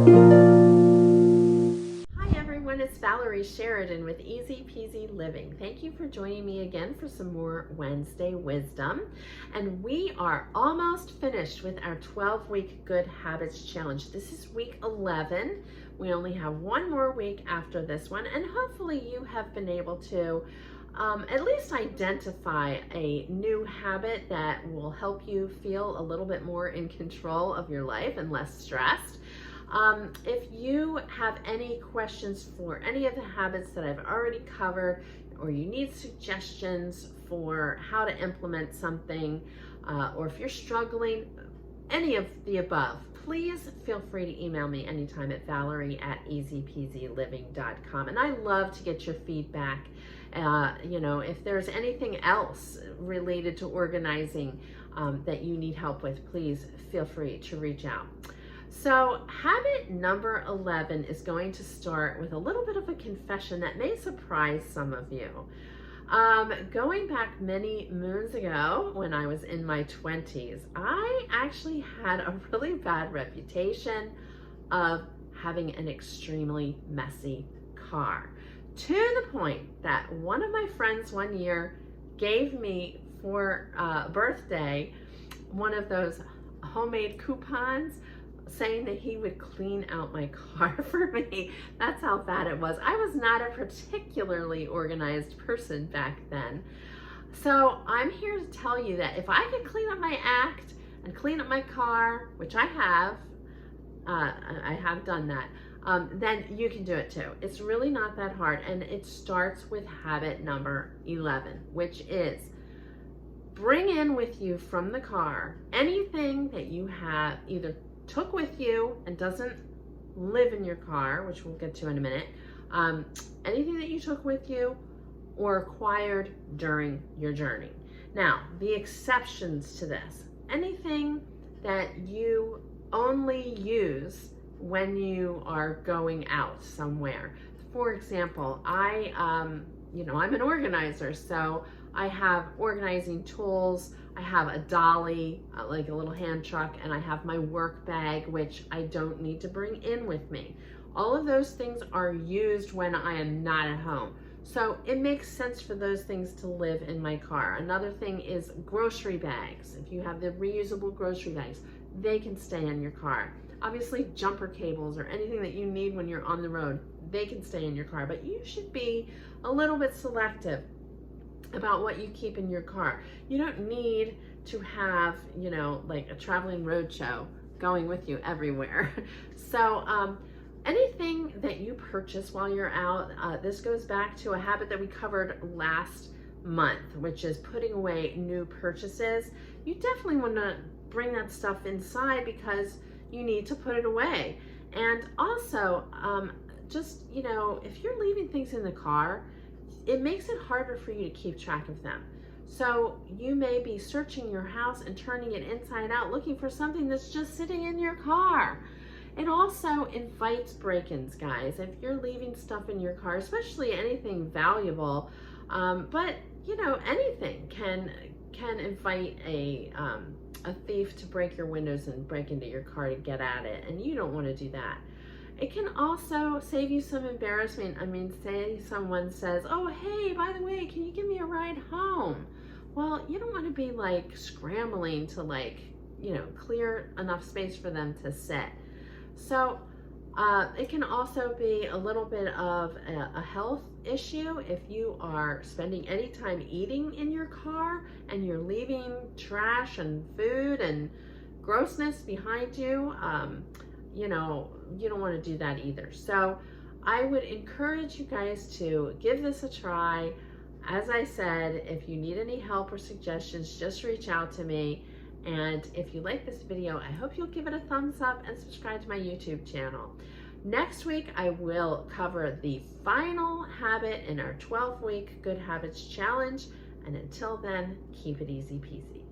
Hi everyone, it's Valerie Sheridan with Easy Peasy Living. Thank you for joining me again for some more Wednesday wisdom. And we are almost finished with our 12-week Good Habits Challenge. This is week 11. We only have one more week after this one, and hopefully you have been able to at least identify a new habit that will help you feel a little bit more in control of your life and less stressed. If you have any questions for any of the habits that I've already covered, or you need suggestions for how to implement something, or if you're struggling, any of the above, please feel free to email me anytime at valerie@easypeasyliving.com. And I love to get your feedback. If there's anything else related to organizing that you need help with, please feel free to reach out. So habit number 11 is going to start with a little bit of a confession that may surprise some of you. Going back many moons ago when I was in my 20s, I actually had a really bad reputation of having an extremely messy car, to the point that one of my friends one year gave me for birthday one of those homemade coupons saying that he would clean out my car for me. That's how bad it was. I was not a particularly organized person back then. So I'm here to tell you that if I can clean up my act and clean up my car, which I have done that, then you can do it too. It's really not that hard, and it starts with habit number 11, which is bring in with you from the car anything that you have either took with you and doesn't live in your car, which we'll get to in a minute, anything that you took with you or acquired during your journey. Now, the exceptions to this, anything that you only use when you are going out somewhere. For example, I'm an organizer, so I have organizing tools. I have a dolly, like a little hand truck, and I have my work bag, which I don't need to bring in with me. All of those things are used when I am not at home. So it makes sense for those things to live in my car. Another thing is grocery bags. If you have the reusable grocery bags, they can stay in your car. Obviously, jumper cables or anything that you need when you're on the road, they can stay in your car, but you should be a little bit selective about what you keep in your car. You don't need to have, like a traveling roadshow going with you everywhere. So anything that you purchase while you're out, this goes back to a habit that we covered last month, which is putting away new purchases. You definitely want to bring that stuff inside because you need to put it away. And also, if you're leaving things in the car, it makes it harder for you to keep track of them. So you may be searching your house and turning it inside out, looking for something that's just sitting in your car. It also invites break-ins, guys. If you're leaving stuff in your car, especially anything valuable, but anything can invite a thief to break your windows and break into your car to get at it, and you don't want to do that. It can also save you some embarrassment. I mean, say someone says, "Oh, hey, by the way, can you give me a ride home?" Well, you don't want to be like scrambling to clear enough space for them to sit. So it can also be a little bit of a health issue if you are spending any time eating in your car and you're leaving trash and food and grossness behind you. You don't want to do that either. So I would encourage you guys to give this a try. As I said, if you need any help or suggestions, just reach out to me. And if you like this video, I hope you'll give it a thumbs up and subscribe to my YouTube channel. Next week, I will cover the final habit in our 12-week Good Habits Challenge. And until then, keep it easy peasy.